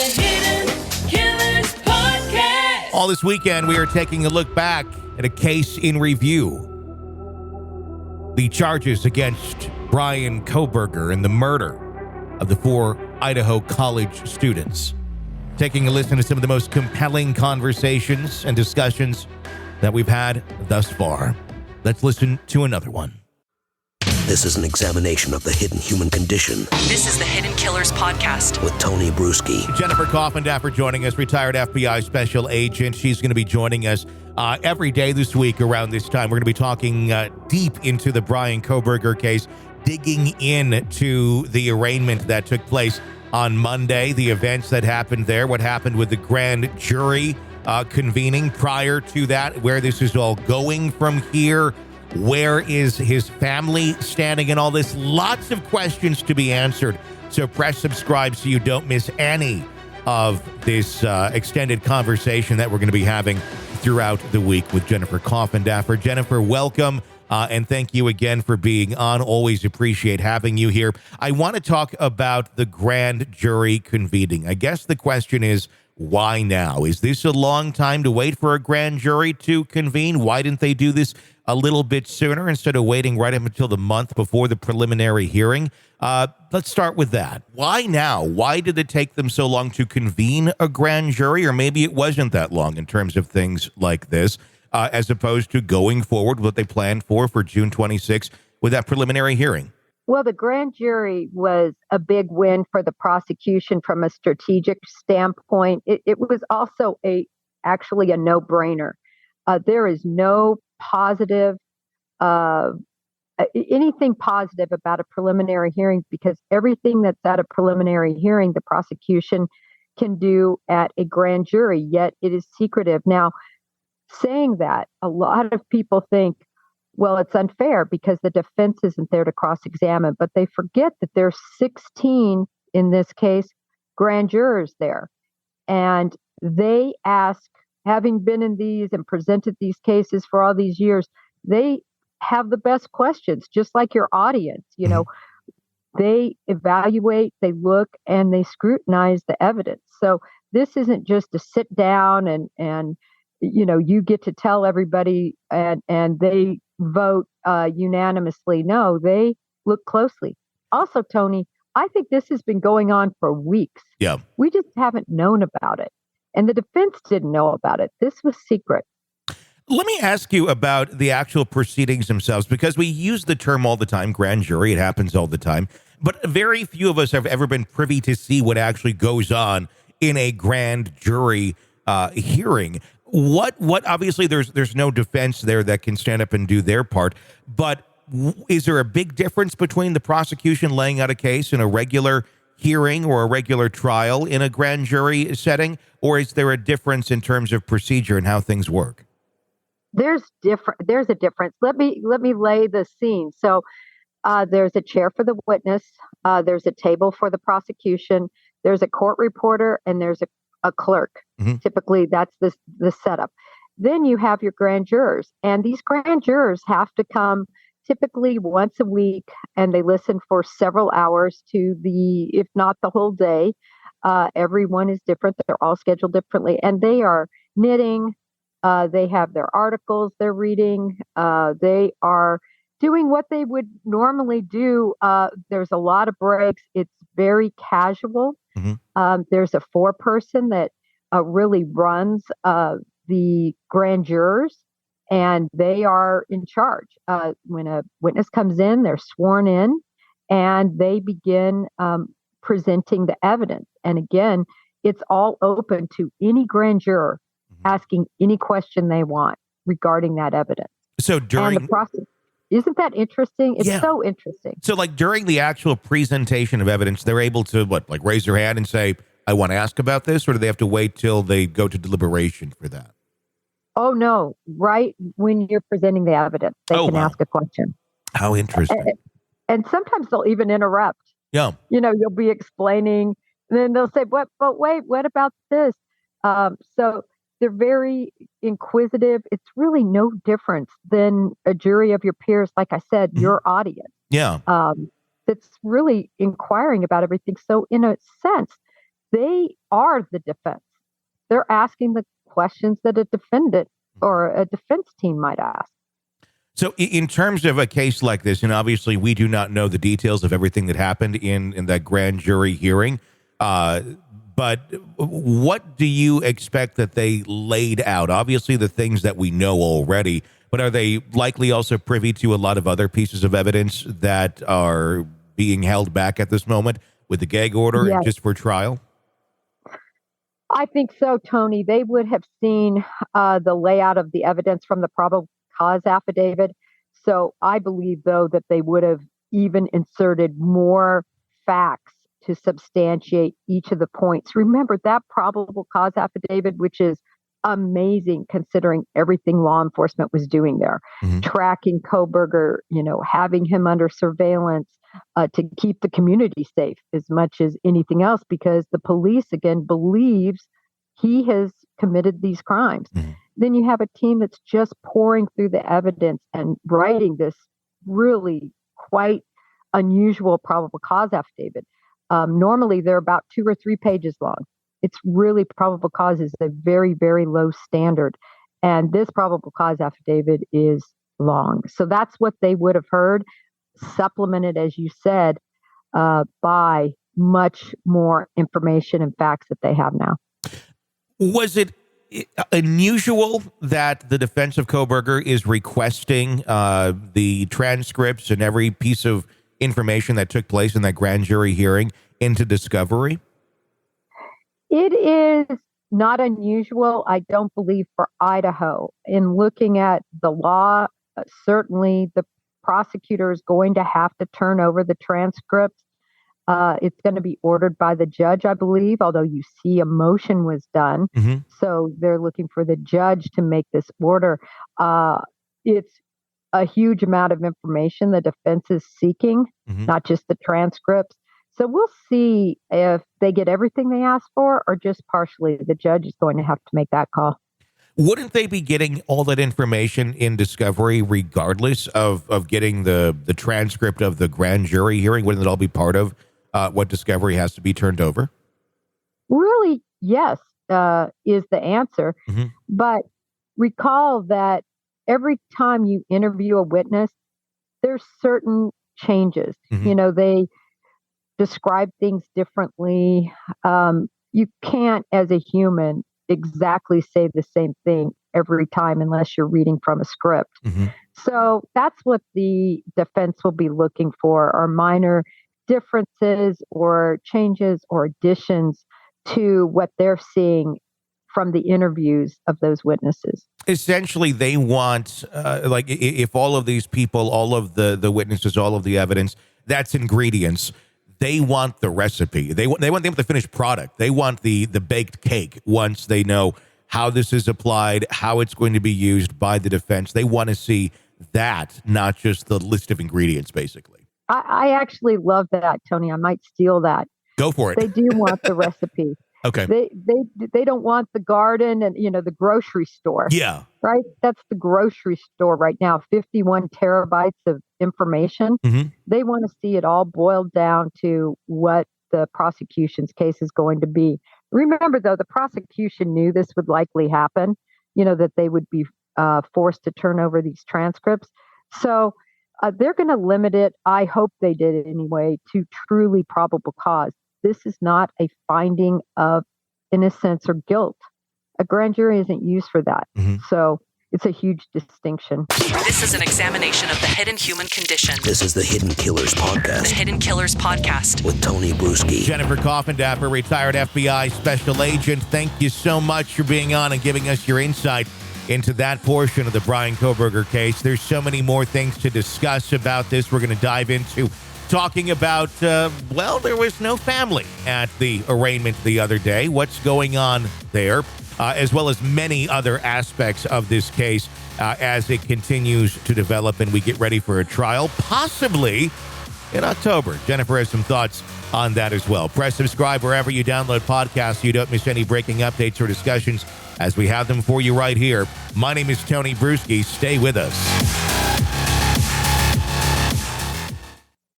Hidden Killers Podcast. All this weekend, we are taking a look back at a case in review. The charges against Bryan Kohberger in the murder of the 4 Idaho college students. Taking a listen to some of the most compelling conversations and discussions that we've had thus far. Let's listen to another one. This is an examination of the hidden human condition. This is the Hidden Killers Podcast. With Tony Brueski. Jennifer Coffindaffer joining us, retired FBI special agent. She's going to be joining us every day this week around this time. We're going to be talking deep into the Bryan Kohberger case, digging into the arraignment that took place on Monday, the events that happened there, what happened with the grand jury convening prior to that, where this is all going from here. Where is his family standing in all this? Lots of questions to be answered. So press subscribe so you don't miss any of this extended conversation that we're going to be having throughout the week with Jennifer Coffindaffer. Jennifer, welcome. And thank you again for being on. Always appreciate having you here. I want to talk about the grand jury convening. I guess the question is, why now? Is this a long time to wait for a grand jury to convene? Why didn't they do this a little bit sooner instead of waiting right up until the month before the preliminary hearing? Let's start with that. Why now? Why did it take them so long to convene a grand jury? Or maybe it wasn't that long in terms of things like this, as opposed to going forward with what they planned for June 26th with that preliminary hearing. Well, the grand jury was a big win for the prosecution from a strategic standpoint. It was also actually a no-brainer. There is no positive, anything positive about a preliminary hearing, because everything that's at a preliminary hearing, the prosecution can do at a grand jury, yet it is secretive. Now, saying that, a lot of people think, well, it's unfair because the defense isn't there to cross-examine, but they forget that there's 16, in this case, grand jurors there. And they ask, having been in these and presented these cases for all these years, they have the best questions, just like your audience. You know, they evaluate, they look, and they scrutinize the evidence. So this isn't just to sit down and you know, you get to tell everybody and they vote unanimously. No, they look closely. Also, Tony, I think this has been going on for weeks. Yeah. We just haven't known about it. And the defense didn't know about it. This was secret. Let me ask you about the actual proceedings themselves, because we use the term all the time, grand jury. It happens all the time. But very few of us have ever been privy to see what actually goes on in a grand jury hearing. What obviously there's no defense there that can stand up and do their part, but is there a big difference between the prosecution laying out a case in a regular hearing or a regular trial in a grand jury setting, or is there a difference in terms of procedure and how things work? There's a difference. Let me lay the scene. So there's a chair for the witness, there's a table for the prosecution, there's a court reporter, and there's a clerk. Mm-hmm. Typically, that's the setup. Then you have your grand jurors, and these grand jurors have to come typically once a week, and they listen for several hours if not the whole day. Everyone is different. They're all scheduled differently, and they are knitting. They have their articles they're reading. They are doing what they would normally do. There's a lot of breaks. It's very casual. Mm-hmm. There's a 4-person that really runs the grand jurors, and they are in charge. When a witness comes in, they're sworn in, and they begin presenting the evidence. And again, it's all open to any grand juror asking any question they want regarding that evidence. So during the process, isn't that interesting? It's so interesting. So like during the actual presentation of evidence, they're able to raise their hand and say, I want to ask about this, or do they have to wait till they go to deliberation for that? Oh, no. Right when you're presenting the evidence, they can ask a question. How interesting. And sometimes they'll even interrupt. Yeah. You know, you'll be explaining, and then they'll say, but wait, what about this? So they're very inquisitive. It's really no difference than a jury of your peers, like I said, your audience. Yeah. That's really inquiring about everything. So in a sense, they are the defense. They're asking the questions that a defendant or a defense team might ask. So in terms of a case like this, and obviously we do not know the details of everything that happened in that grand jury hearing, but what do you expect that they laid out? Obviously the things that we know already, but are they likely also privy to a lot of other pieces of evidence that are being held back at this moment with the gag order Yes. just for trial? I think so, Tony. They would have seen the layout of the evidence from the probable cause affidavit. So I believe, though, that they would have even inserted more facts to substantiate each of the points. Remember that probable cause affidavit, which is amazing considering everything law enforcement was doing there, tracking Kohberger, having him under surveillance to keep the community safe as much as anything else, because the police, again, believes he has committed these crimes. Then you have a team that's just pouring through the evidence and writing this really quite unusual probable cause affidavit. Normally, they're about 2 or 3 pages long. It's really probable cause is a very, very low standard. And this probable cause affidavit is long. So that's what they would have heard, supplemented, as you said, by much more information and facts that they have now. Was it unusual that the defense of Kohberger is requesting the transcripts and every piece of information that took place in that grand jury hearing into discovery? It is not unusual, I don't believe, for Idaho. In looking at the law, certainly the prosecutor is going to have to turn over the transcripts. It's going to be ordered by the judge, I believe, although you see a motion was done. So they're looking for the judge to make this order. It's a huge amount of information the defense is seeking, not just the transcripts. So we'll see if they get everything they asked for or just partially. The judge is going to have to make that call. Wouldn't they be getting all that information in discovery regardless of getting the transcript of the grand jury hearing? Wouldn't it all be part of what discovery has to be turned over? Really, yes, is the answer. But recall that every time you interview a witness, there's certain changes. They describe things differently. You can't, as a human, exactly say the same thing every time unless you're reading from a script. So that's what the defense will be looking for, are minor differences or changes or additions to what they're seeing from the interviews of those witnesses. Essentially, they want, if all of these people, all of the witnesses, all of the evidence, that's ingredients. They want the recipe. They want the finished product. They want the baked cake once they know how this is applied, how it's going to be used by the defense. They want to see that, not just the list of ingredients, basically. I actually love that, Tony. I might steal that. Go for it. They do want the recipe. Okay. They don't want the garden and, the grocery store. Yeah. Right? That's the grocery store right now. 51 terabytes of information. They want to see it all boiled down to what the prosecution's case is going to be. Remember, though, the prosecution knew this would likely happen, that they would be forced to turn over these transcripts. So they're going to limit it. I hope they did it anyway, to truly probable cause. This is not a finding of innocence or guilt. A grand jury isn't used for that. So it's a huge distinction. This is an examination of the hidden human condition. This is the Hidden Killers Podcast. The Hidden Killers Podcast. With Tony Brueski. Jennifer Coffindaffer, retired FBI special agent, thank you so much for being on and giving us your insight into that portion of the Bryan Kohberger case. There's so many more things to discuss about this. We're going to dive into talking about, there was no family at the arraignment the other day. What's going on there, as well as many other aspects of this case as it continues to develop and we get ready for a trial, possibly in October. Jennifer has some thoughts on that as well. Press subscribe wherever you download podcasts so you don't miss any breaking updates or discussions as we have them for you right here. My name is Tony Brueski. Stay with us.